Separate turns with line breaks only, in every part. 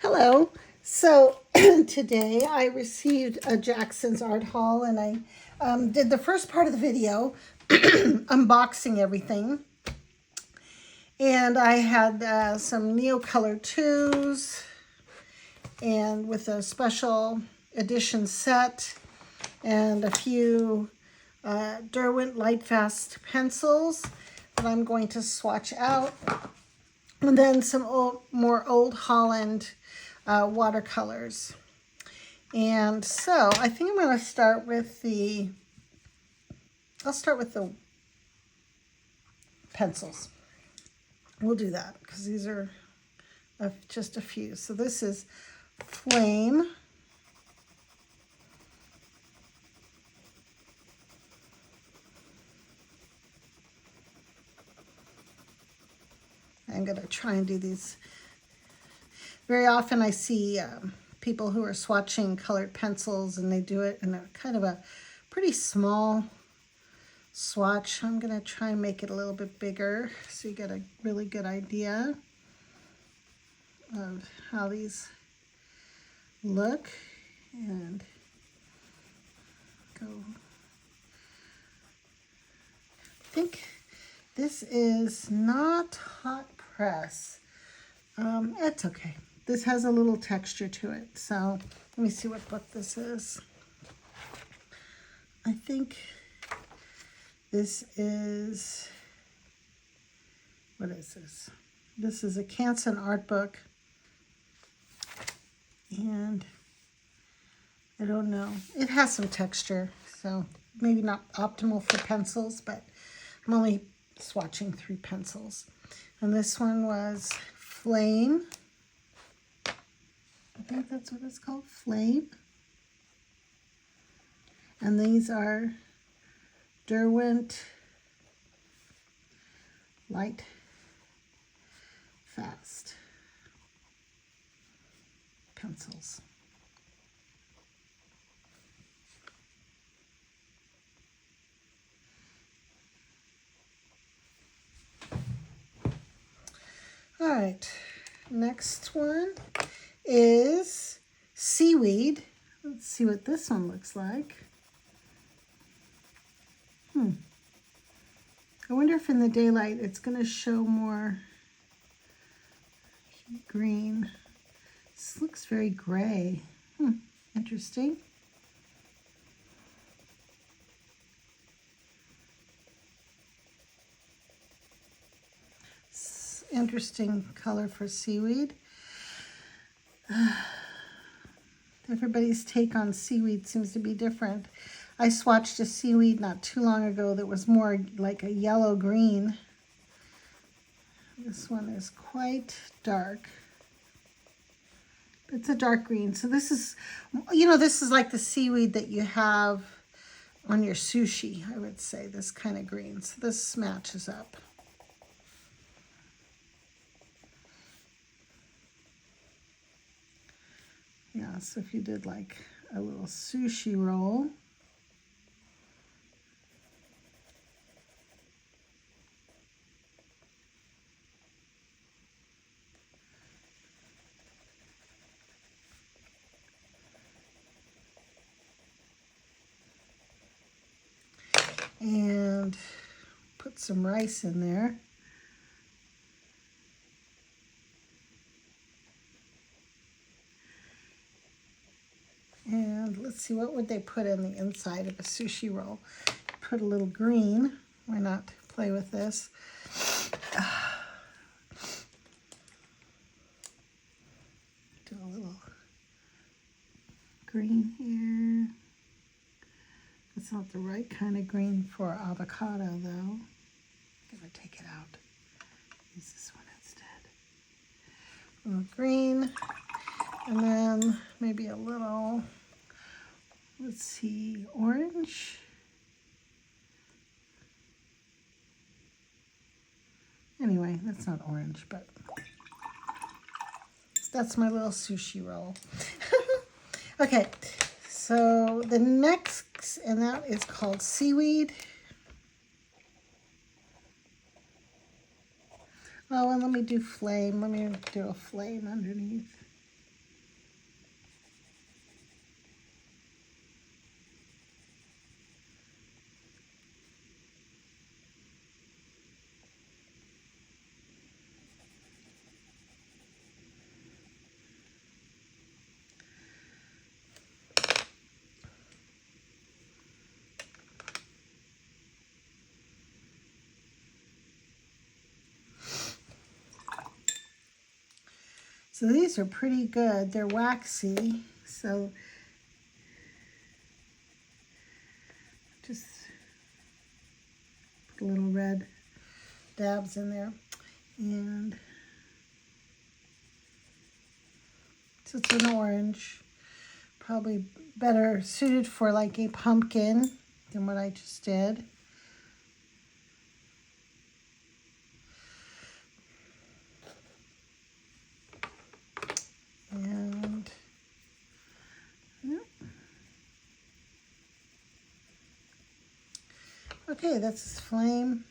Hello. So today I received a Jackson's art haul, and I did the first part of the video unboxing everything. And I had some Neocolor IIs and with a special edition set and a few Derwent Lightfast pencils that I'm going to swatch out. And then some more Old Holland watercolors. And so I think I'm going to start with I'll start with the pencils. We'll do that because these are just a few. So this is Flame. I'm going to try and do these. Very often I see people who are swatching colored pencils, and they do it in a kind of a pretty small swatch. I'm going to try and make it a little bit bigger so you get a really good idea of how these look. And go. I think this is not hot press. It's okay. This has a little texture to it. So let me see what book this is. I think this is, what is this? This is a Canson art book. And I don't know. It has some texture, so maybe not optimal for pencils, but I'm only swatching 3 pencils. And this one was Flame. I think that's what it's called, Flame. And these are Derwent Lightfast pencils. All right, next one is Seaweed. Let's see what this one looks like. I wonder if in the daylight it's going to show more green. This looks very gray. Interesting. Interesting color for seaweed. Everybody's take on seaweed seems to be different. I swatched a seaweed not too long ago that was more like a yellow-green. This one is quite dark. It's a dark green. So this is, this is like the seaweed that you have on your sushi, I would say, this kind of green. So this matches up. Yeah, so if you did like a little sushi roll. And put some rice in there. And let's see, what would they put in the inside of a sushi roll? Put a little green. Why not play with this? Do a little green here. It's not the right kind of green for avocado, though. I'm gonna take it out. Use this one instead. A little green, and then maybe a little, let's see, orange. Anyway, that's not orange, but that's my little sushi roll. Okay, so the next, and that is called Seaweed. Oh, and let me do flame. Let me do a flame underneath. So these are pretty good. They're waxy, so just put little red dabs in there. And so it's an orange, probably better suited for like a pumpkin than what I just did. And yeah. Okay, that's his flame.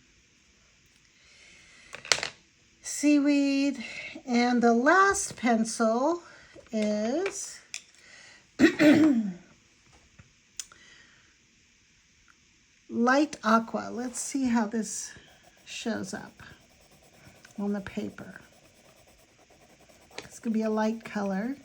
Seaweed. And the last pencil is Light Aqua. Let's see how this shows up on the paper. It's going to be a light color.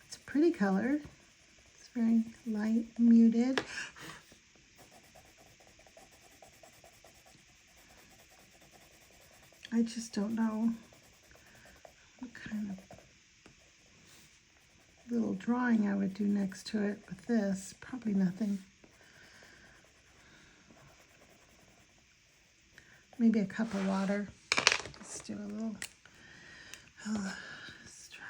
It's a pretty color. It's very light, muted. I just don't know what kind of little drawing I would do next to it with this. Probably nothing. Maybe a cup of water. Let's do a little, let's try.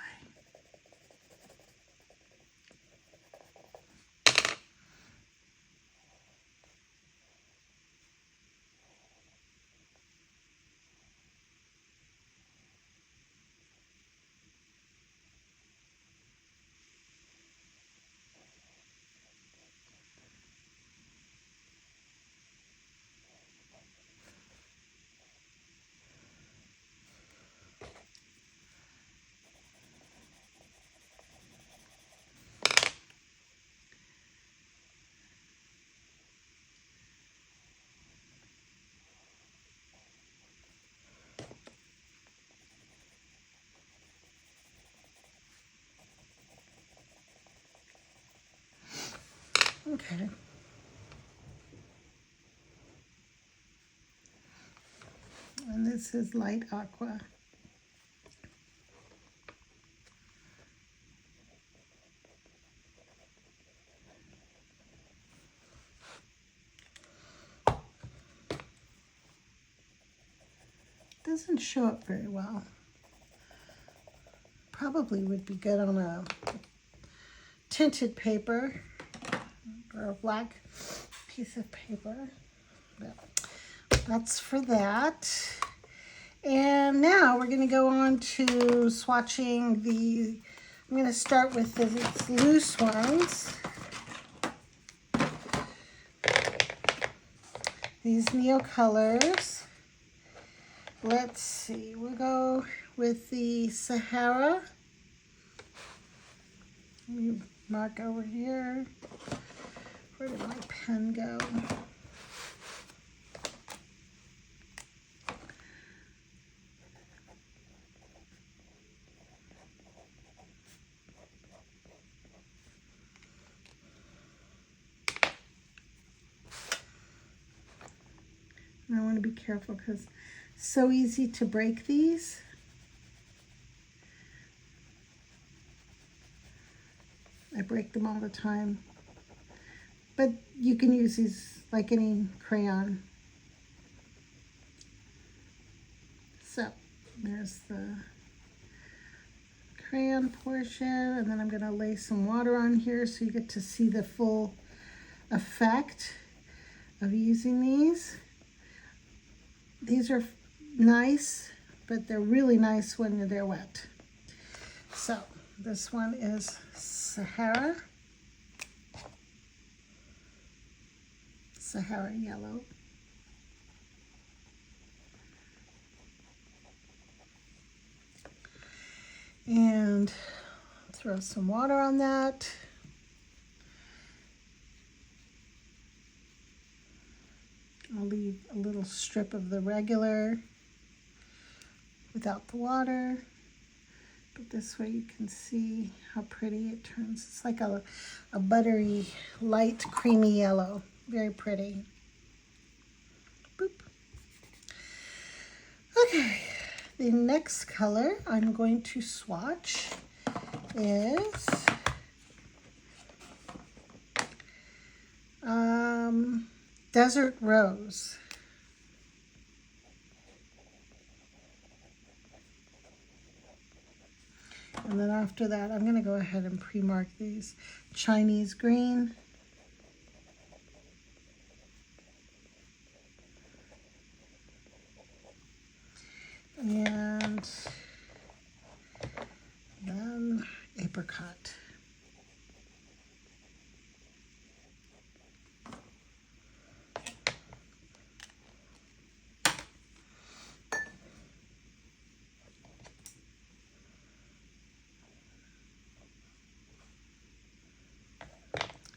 Okay. And this is Light Aqua. Doesn't show up very well. Probably would be good on a tinted paper or a black piece of paper. But that's for that. And now we're going to go on to swatching the, I'm going to start with these loose ones. These Neocolors. Let's see, we'll go with the Sahara. Let me mark over here. Where did my pen go? And I want to be careful because it's so easy to break these. I break them all the time. But you can use these like any crayon. So there's the crayon portion, and then I'm going to lay some water on here so you get to see the full effect of using these. These are nice, but they're really nice when they're wet. So this one is Sahara yellow. And throw some water on that. I'll leave a little strip of the regular without the water. But this way you can see how pretty it turns. It's like a buttery, light, creamy yellow. Very pretty. Boop. Okay, the next color I'm going to swatch is Desert Rose. And then after that, I'm going to go ahead and pre-mark these. Chinese Green. And then Apricot.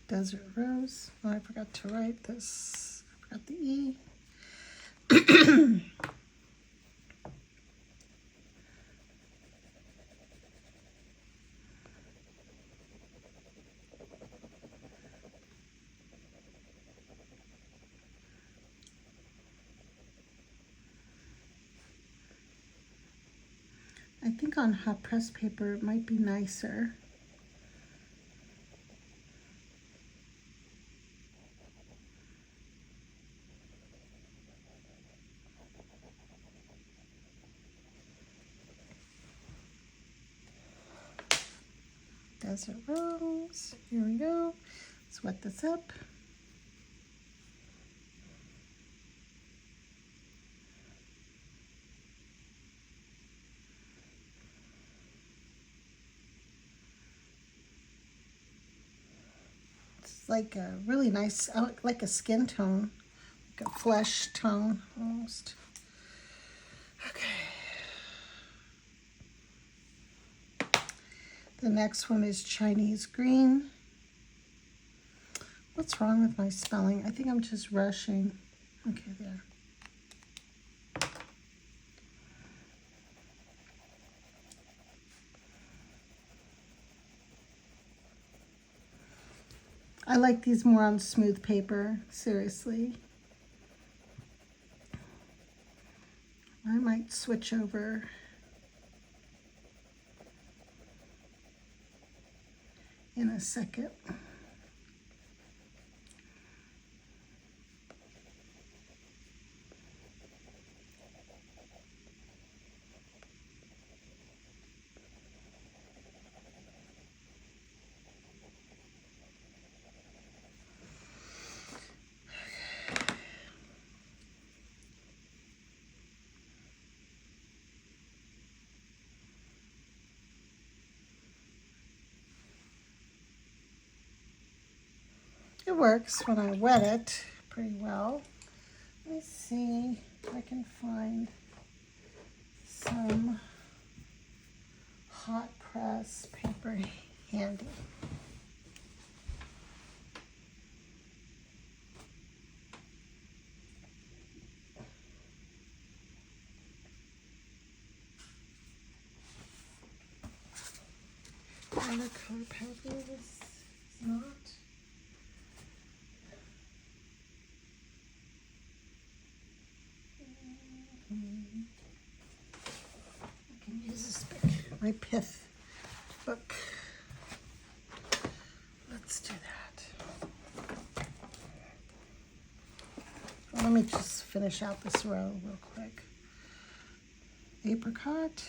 Desert Rose. Oh, I forgot to write this. I forgot the E. I think on hot press paper it might be nicer. Desert Rose. Here we go. Let's wet this up. It's like a really nice, like a skin tone, like a flesh tone almost. Okay. The next one is Chinese Green. What's wrong with my spelling? I think I'm just rushing. Okay, there. I like these more on smooth paper, seriously. I might switch over. In a second. It works when I wet it pretty well. Let me see if I can find some hot press paper handy. Watercolor paper is not. I can use this book, my pith book. Let's do that. Well, let me just finish out this row real quick. Apricot.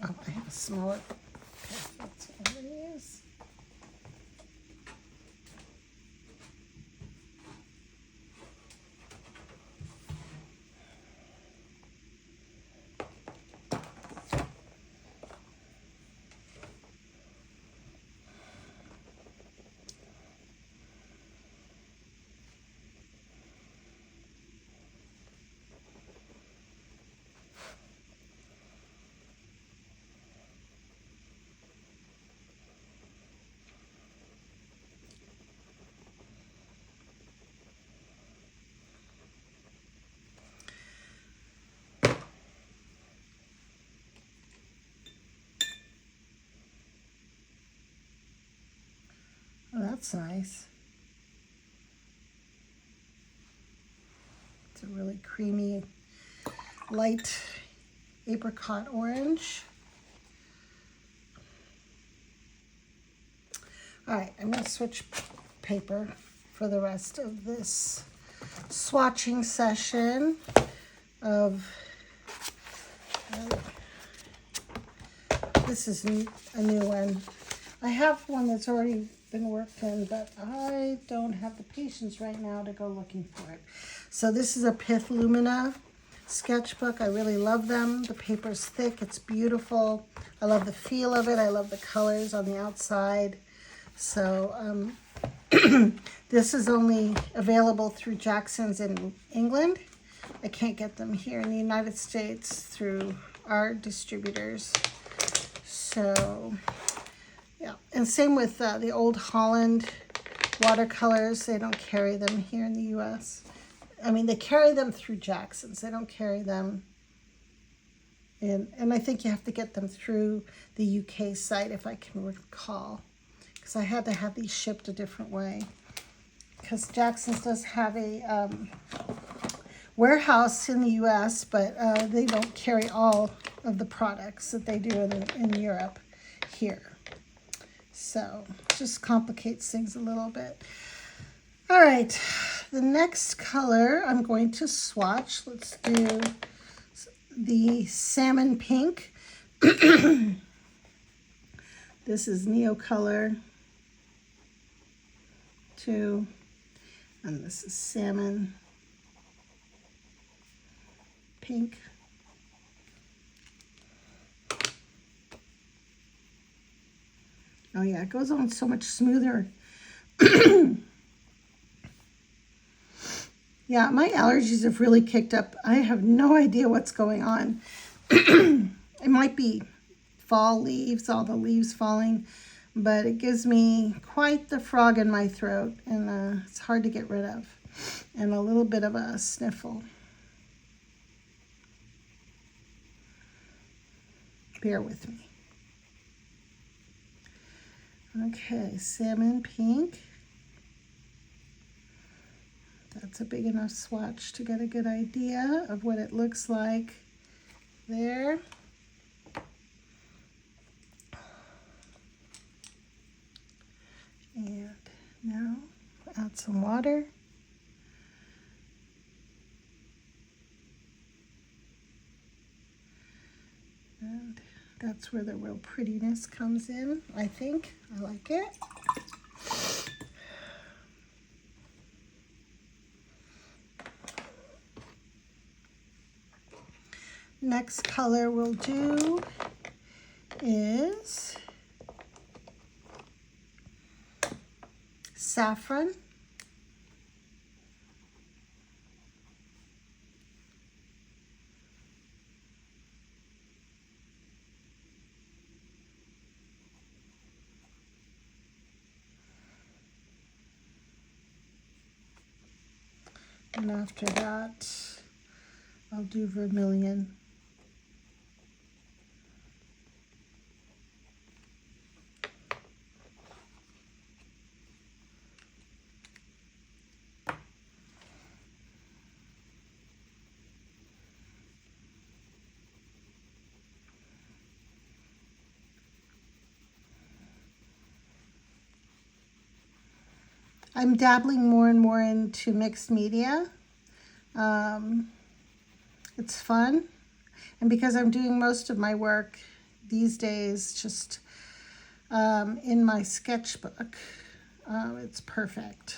Oh, I have a smaller. Okay, that's what it is. That's nice. It's a really creamy, light apricot orange. All right, I'm going to switch paper for the rest of this swatching session of, this is a new one. I have one that's already been worked in, but I don't have the patience right now to go looking for it. So this is a Pith Lumina sketchbook. I really love them. The paper's thick, it's beautiful. I love the feel of it. I love the colors on the outside. So this is only available through Jackson's in England. I can't get them here in the United States through our distributors. So yeah, and same with the Old Holland watercolors. They don't carry them here in the U.S. I mean, they carry them through Jackson's. They don't carry them in, and I think you have to get them through the UK site if I can recall, because I had to have these shipped a different way. Because Jackson's does have a warehouse in the U.S., but they don't carry all of the products that they do in Europe here. So it just complicates things a little bit. All right, the next color I'm going to swatch. Let's do the salmon pink. This is Neocolor II, and this is salmon pink. Oh yeah, it goes on so much smoother. Yeah, my allergies have really kicked up. I have no idea what's going on. It might be fall leaves, all the leaves falling, but it gives me quite the frog in my throat, and it's hard to get rid of, and a little bit of a sniffle. Bear with me. Okay, salmon pink. That's a big enough swatch to get a good idea of what it looks like there. And now add some water. And that's where the real prettiness comes in, I think. I like it. Next color we'll do is saffron. And after that, I'll do vermilion. I'm dabbling more and more into mixed media. It's fun. And because I'm doing most of my work these days just in my sketchbook, it's perfect.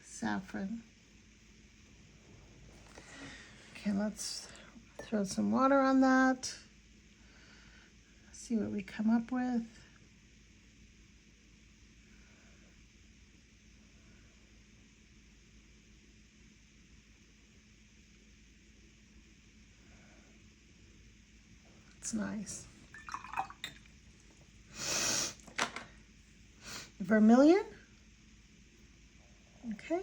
Saffron. Okay, let's throw some water on that. See what we come up with. It's nice. Vermilion. Okay.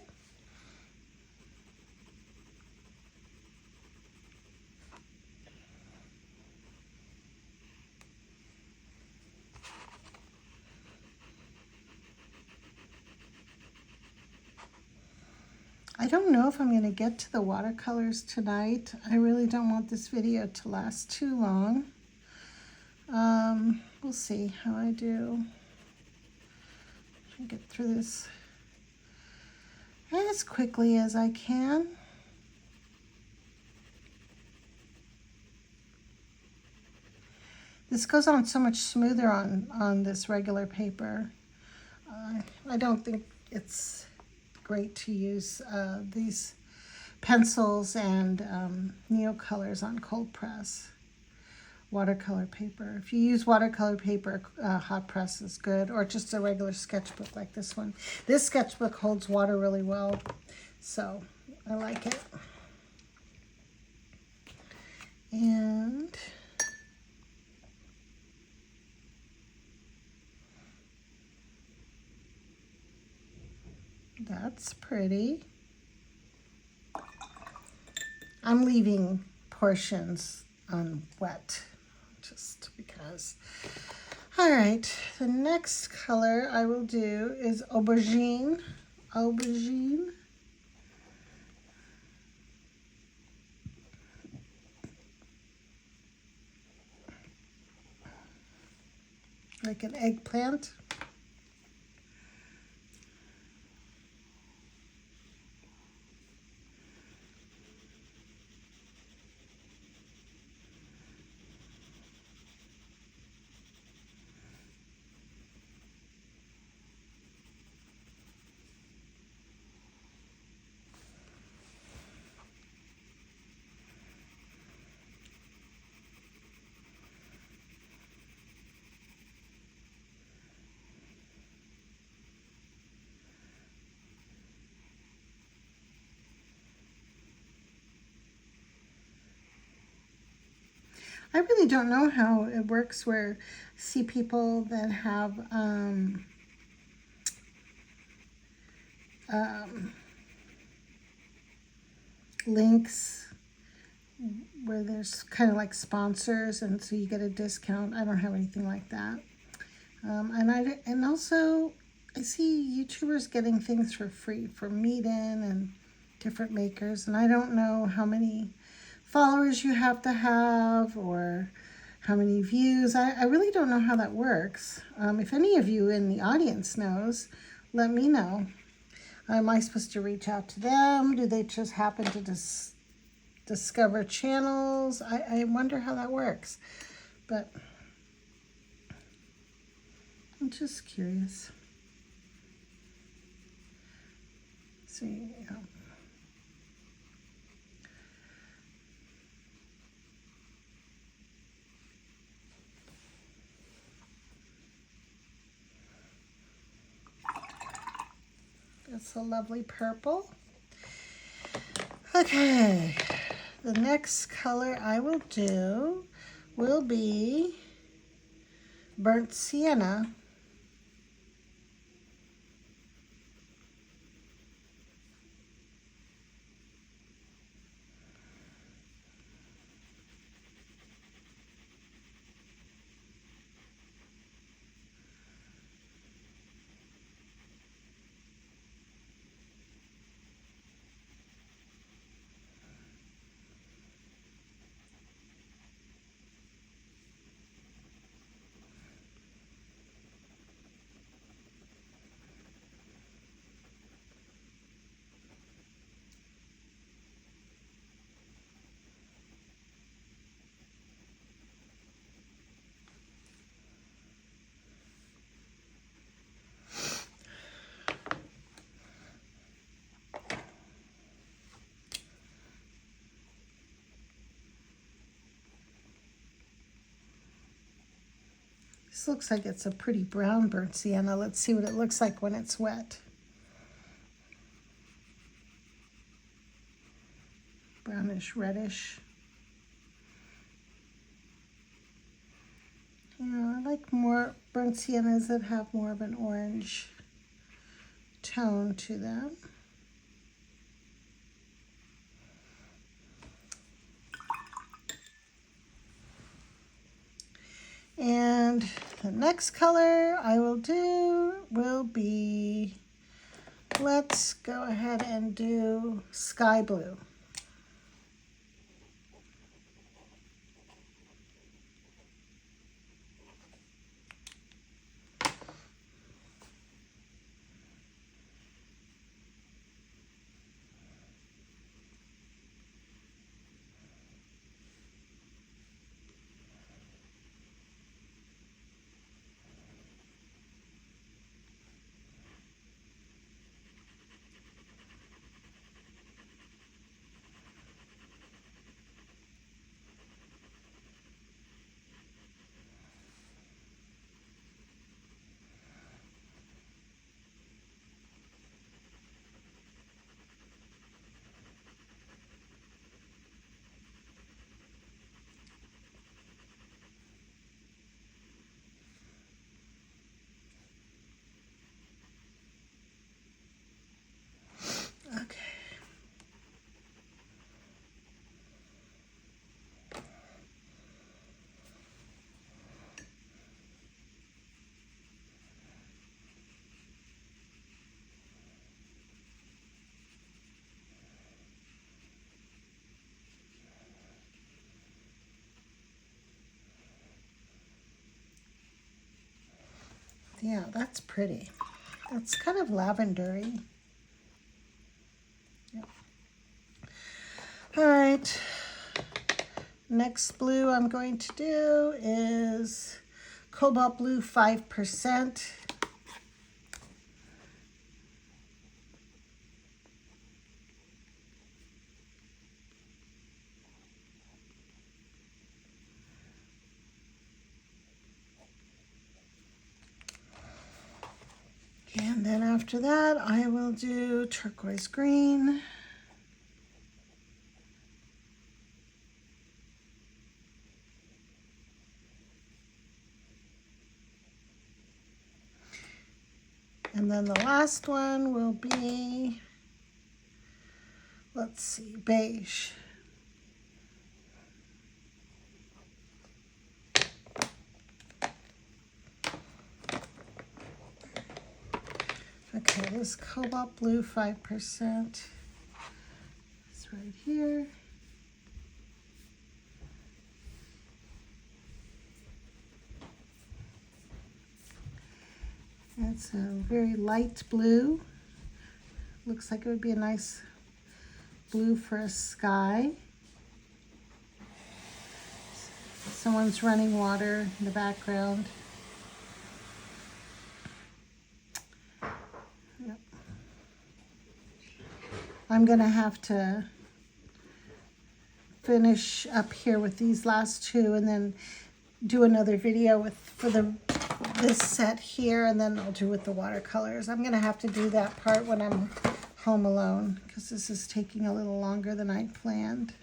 don't know if I'm going to get to the watercolors tonight. I really don't want this video to last too long. We'll see how I do. Try to get through this as quickly as I can. This goes on so much smoother on this regular paper. I don't think it's great to use these pencils and Neocolors on cold press. Watercolor paper. If you use watercolor paper, hot press is good, or just a regular sketchbook like this one. This sketchbook holds water really well, so I like it. And that's pretty. I'm leaving portions wet just because. All right, the next color I will do is aubergine. Aubergine. Like an eggplant. I really don't know how it works where I see people that have links where there's kind of like sponsors, and so you get a discount. I don't have anything like that. And also I see YouTubers getting things for free from Meeden and different makers, and I don't know how many followers you have to have or how many views. I really don't know how that works. If any of you in the audience knows, let me know. Am I supposed to reach out to them? Do they just happen to discover channels? I wonder how that works, but I'm just curious. See, It's a lovely purple. Okay, the next color I will do will be burnt sienna. This looks like it's a pretty brown burnt sienna. Let's see what it looks like when it's wet. Brownish, reddish. Yeah, I like more burnt siennas that have more of an orange tone to them. And the next color I will do will be Let's go ahead and do sky blue. Okay. Yeah, that's pretty. It's kind of lavendery. Yep. All right. Next blue I'm going to do is Cobalt Blue 5%. And then after that, I will do turquoise green. And then the last one will be, let's see, beige. Okay, this Cobalt Blue 5% is right here. It's a very light blue. Looks like it would be a nice blue for a sky. Someone's running water in the background. Yep. I'm gonna have to finish up here with these last two and then do another video for this set here, and then I'll do with the watercolors. I'm gonna have to do that part when I'm home alone because this is taking a little longer than I planned.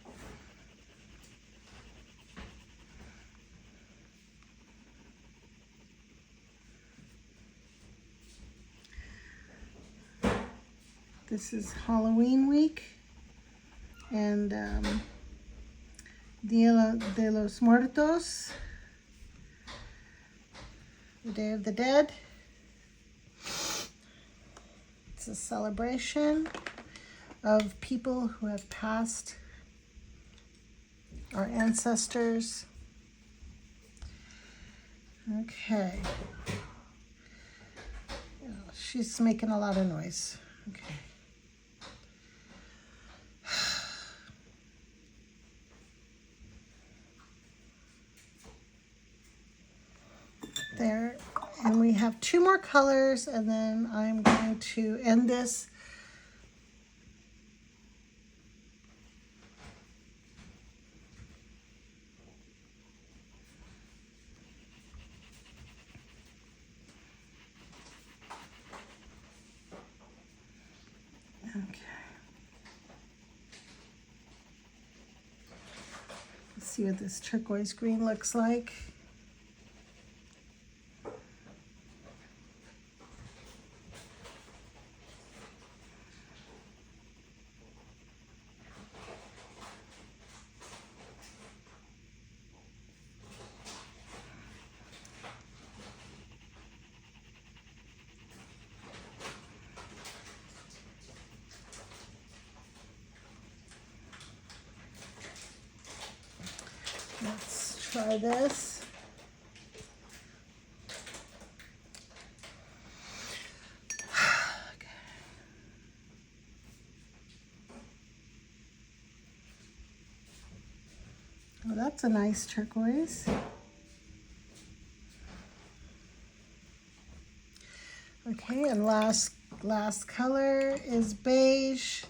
This is Halloween week, and Dia de los Muertos, the Day of the Dead. It's a celebration of people who have passed, our ancestors. Okay. Oh, she's making a lot of noise. Okay. There, and we have two more colors, and then I'm going to end this. Okay. Let's see what this turquoise green looks like. try this. Oh, that's a nice turquoise. Okay, and last color is beige.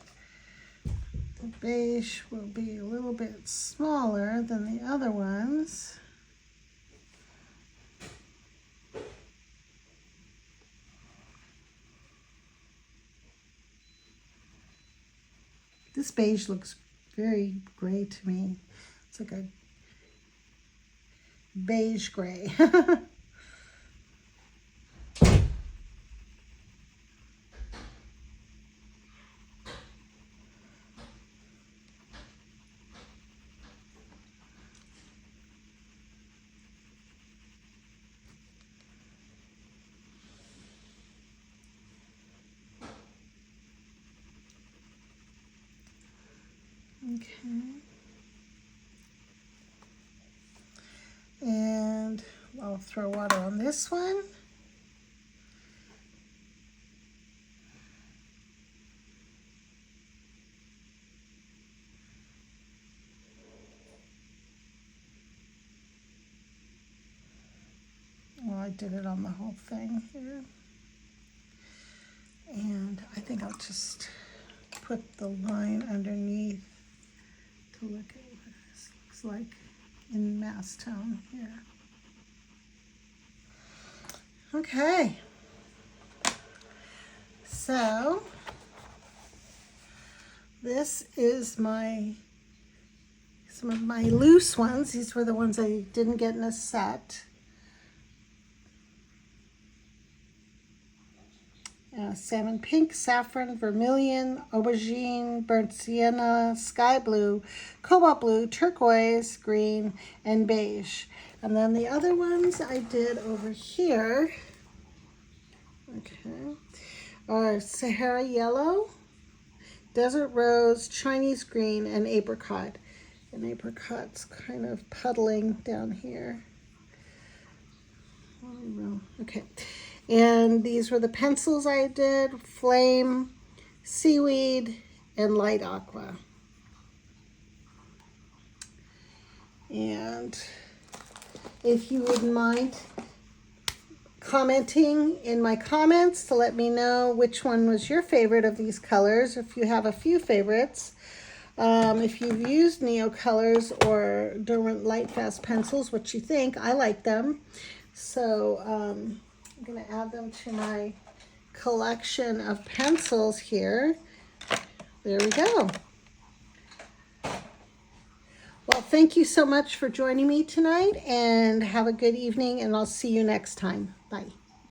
The beige will be a little bit smaller than the other ones. This beige looks very gray to me. It's like a beige gray. Okay. And I'll throw water on this one. Well, I did it on the whole thing here. And I think I'll just put the line underneath to look at what this looks like in mass tone here. Okay. So this is some of my loose ones. These were the ones I didn't get in a set. Salmon pink, saffron, vermilion, aubergine, burnt sienna, sky blue, cobalt blue, turquoise, green, and beige. And then the other ones I did over here, okay, are Sahara yellow, desert rose, Chinese green, and apricot. And apricot's kind of puddling down here. Okay. And these were the pencils I did: flame, seaweed, and light aqua. And if you wouldn't mind commenting in my comments to let me know which one was your favorite of these colors, if you have a few favorites. If you've used Neocolors or Derwent Lightfast pencils, what you think. I like them. So I'm going to add them to my collection of pencils here. There we go. Well, thank you so much for joining me tonight, and have a good evening, and I'll see you next time. Bye.